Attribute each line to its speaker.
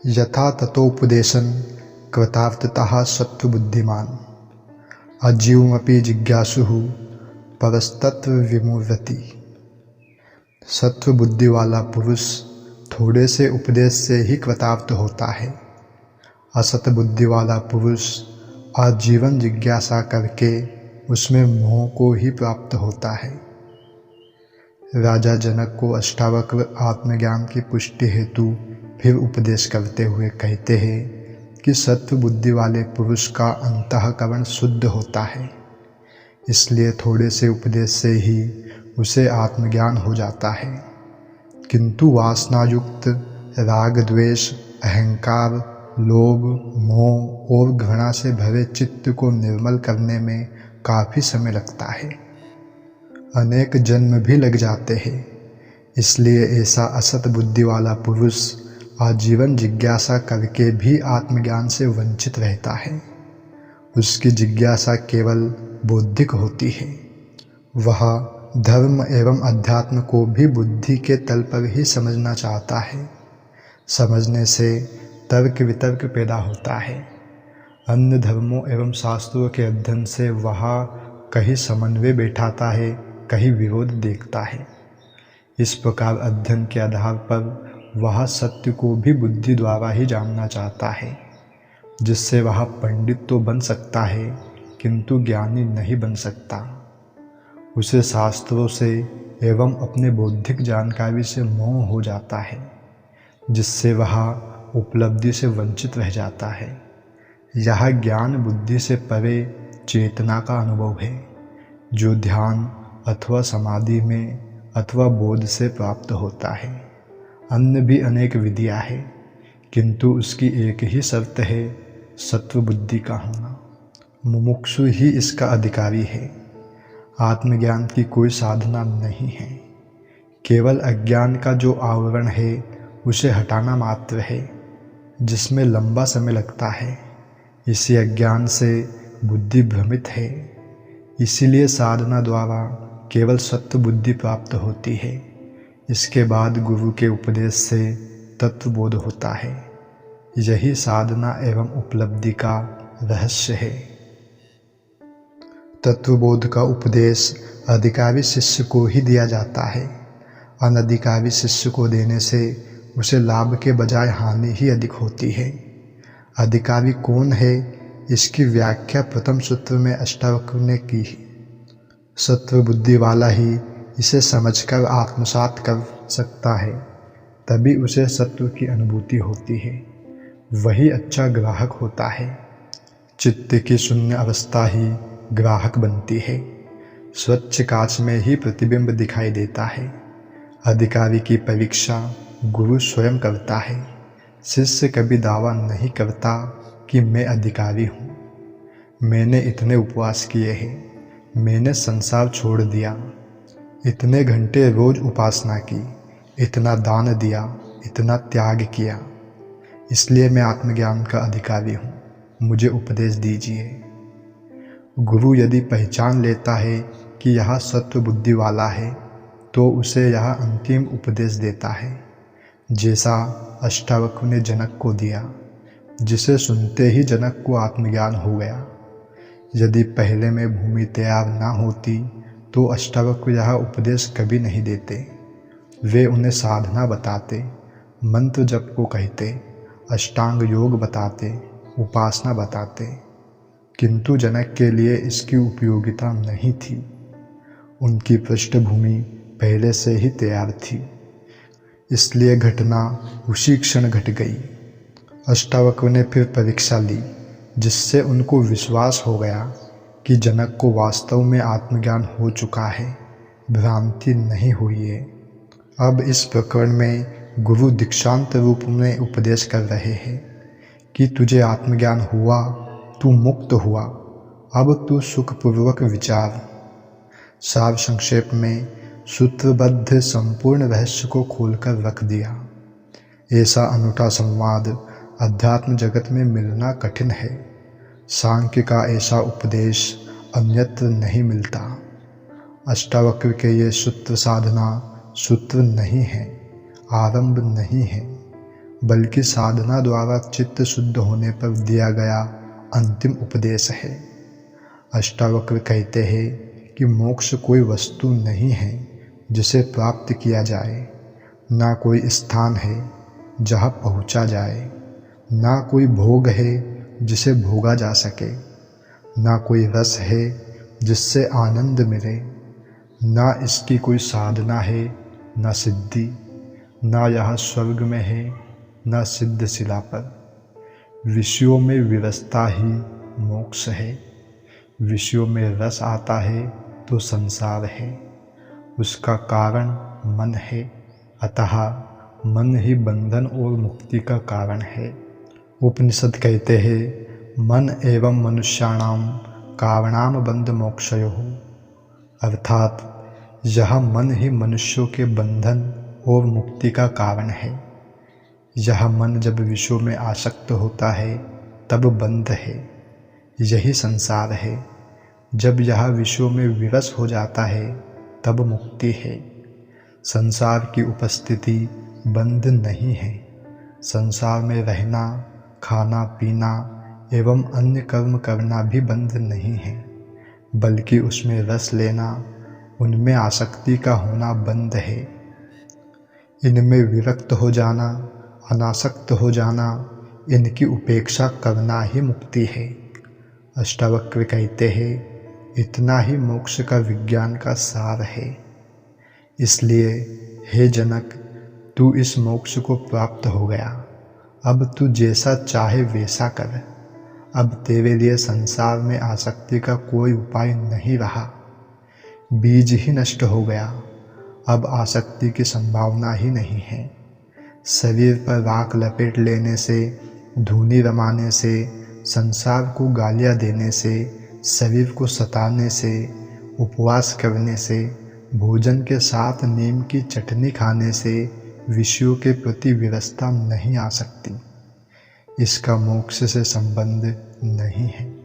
Speaker 1: यथा ततोपदेशन कृतार्थतः सत्त्वबुद्धिमान् अजीवमपि जिज्ञासुः परस्तत्व विमुह्यति। सत्व बुद्धि वाला पुरुष थोड़े से उपदेश से ही कृतार्थ होता है। असत बुद्धि वाला पुरुष आजीवन जिज्ञासा करके उसमें मोह को ही प्राप्त होता है। राजा जनक को अष्टावक्र आत्मज्ञान की पुष्टि हेतु फिर उपदेश करते हुए कहते हैं कि सत्व बुद्धि वाले पुरुष का अंतःकरण शुद्ध होता है, इसलिए थोड़े से उपदेश से ही उसे आत्मज्ञान हो जाता है। किंतु वासनायुक्त राग द्वेष अहंकार लोभ मोह और घृणा से भरे चित्त को निर्मल करने में काफ़ी समय लगता है, अनेक जन्म भी लग जाते हैं। इसलिए ऐसा असत बुद्धि वाला पुरुष आजीवन जिज्ञासा करके भी आत्मज्ञान से वंचित रहता है। उसकी जिज्ञासा केवल बौद्धिक होती है। वह धर्म एवं अध्यात्म को भी बुद्धि के तल पर ही समझना चाहता है। समझने से तर्क वितर्क पैदा होता है। अन्य धर्मों एवं शास्त्रों के अध्ययन से वह कहीं समन्वय बैठाता है, कहीं विरोध देखता है। इस प्रकार अध्ययन के आधार पर वह सत्य को भी बुद्धि द्वारा ही जानना चाहता है, जिससे वह पंडित तो बन सकता है किंतु ज्ञानी नहीं बन सकता। उसे शास्त्रों से एवं अपने बौद्धिक जानकारी से मोह हो जाता है, जिससे वह उपलब्धि से वंचित रह जाता है। यह ज्ञान बुद्धि से परे चेतना का अनुभव है, जो ध्यान अथवा समाधि में अथवा बोध से प्राप्त होता है। अन्य भी अनेक विधियाँ हैं, किंतु उसकी एक ही शर्त है, सत्व बुद्धि का होना। मुमुक्षु ही इसका अधिकारी है। आत्मज्ञान की कोई साधना नहीं है, केवल अज्ञान का जो आवरण है उसे हटाना मात्र है, जिसमें लंबा समय लगता है। इसी अज्ञान से बुद्धि भ्रमित है। इसीलिए साधना द्वारा केवल सत्व बुद्धि प्राप्त होती है। इसके बाद गुरु के उपदेश से तत्वबोध होता है। यही साधना एवं उपलब्धि का रहस्य है। तत्वबोध का उपदेश अधिकारी शिष्य को ही दिया जाता है। अनधिकारी शिष्य को देने से उसे लाभ के बजाय हानि ही अधिक होती है। अधिकारी कौन है, इसकी व्याख्या प्रथम सूत्र में अष्टावक्र ने की। सत्व बुद्धि वाला ही इसे समझकर आत्मसात कर सकता है, तभी उसे सत्व की अनुभूति होती है। वही अच्छा ग्राहक होता है। चित्त की शून्य अवस्था ही ग्राहक बनती है। स्वच्छ कांच में ही प्रतिबिंब दिखाई देता है। अधिकारी की परीक्षा गुरु स्वयं करता है। शिष्य कभी दावा नहीं करता कि मैं अधिकारी हूँ, मैंने इतने उपवास किए हैं, मैंने संसार छोड़ दिया, इतने घंटे रोज उपासना की, इतना दान दिया, इतना त्याग किया, इसलिए मैं आत्मज्ञान का अधिकारी हूँ, मुझे उपदेश दीजिए। गुरु यदि पहचान लेता है कि यह सत्व बुद्धि वाला है, तो उसे यह अंतिम उपदेश देता है, जैसा अष्टावक्र ने जनक को दिया, जिसे सुनते ही जनक को आत्मज्ञान हो गया। यदि पहले में भूमि तैयार ना होती तो अष्टावक्र यह उपदेश कभी नहीं देते। वे उन्हें साधना बताते, मंत्र जप को कहते, अष्टांग योग बताते, उपासना बताते, किंतु जनक के लिए इसकी उपयोगिता नहीं थी। उनकी पृष्ठभूमि पहले से ही तैयार थी, इसलिए घटना उसी क्षण घट गई। अष्टावक्र ने फिर परीक्षा ली, जिससे उनको विश्वास हो गया कि जनक को वास्तव में आत्मज्ञान हो चुका है, भ्रांति नहीं हुई है। अब इस प्रकरण में गुरु दीक्षांत रूप में उपदेश कर रहे हैं कि तुझे आत्मज्ञान हुआ, तू मुक्त हुआ, अब तू सुखपूर्वक विचार। सार संक्षेप में सूत्रबद्ध संपूर्ण रहस्य को खोलकर रख दिया। ऐसा अनूठा संवाद अध्यात्म जगत में मिलना कठिन है। सांख्य का ऐसा उपदेश अन्यत्र नहीं मिलता। अष्टावक्र के ये सूत्र साधना सूत्र नहीं है, आरंभ नहीं है। बल्कि साधना द्वारा चित्त शुद्ध होने पर दिया गया अंतिम उपदेश है। अष्टावक्र कहते हैं कि मोक्ष कोई वस्तु नहीं है जिसे प्राप्त किया जाए, ना कोई स्थान है जहाँ पहुँचा जाए, ना कोई भोग है जिसे भोगा जा सके, ना कोई रस है जिससे आनंद मिले, ना इसकी कोई साधना है, ना सिद्धि, ना यह स्वर्ग में है, ना सिद्ध शिला पर। विषयों में विरसता ही मोक्ष है। विषयों में रस आता है तो संसार है, उसका कारण मन है, अतः मन ही बंधन और मुक्ति का कारण है। उपनिषद कहते हैं मन एवं मनुष्याणाम कारणाम बंध मोक्षयोः, अर्थात यह मन ही मनुष्यों के बंधन और मुक्ति का कारण है। यह मन जब विषयों में आसक्त होता है तब बंध है, यही संसार है। जब यह विषयों में विवश हो जाता है तब मुक्ति है। संसार की उपस्थिति बंध नहीं है। संसार में रहना, खाना पीना एवं अन्य कर्म करना भी बंध नहीं है, बल्कि उसमें रस लेना, उनमें आसक्ति का होना बंध है। इनमें विरक्त हो जाना, अनासक्त हो जाना, इनकी उपेक्षा करना ही मुक्ति है। अष्टावक्र कहते हैं इतना ही मोक्ष का विज्ञान का सार है। इसलिए हे जनक, तू इस मोक्ष को प्राप्त हो गया। अब तू जैसा चाहे वैसा कर। अब तेरे लिए संसार में आसक्ति का कोई उपाय नहीं रहा। बीज ही नष्ट हो गया। अब आसक्ति की संभावना ही नहीं है। शरीर पर राख लपेट लेने से, धूनी रमाने से, संसार को गालियाँ देने से, शरीर को सताने से, उपवास करने से, भोजन के साथ नीम की चटनी खाने से विषयों के प्रति विरसता नहीं आ सकती। इसका मोक्ष से संबंध नहीं है।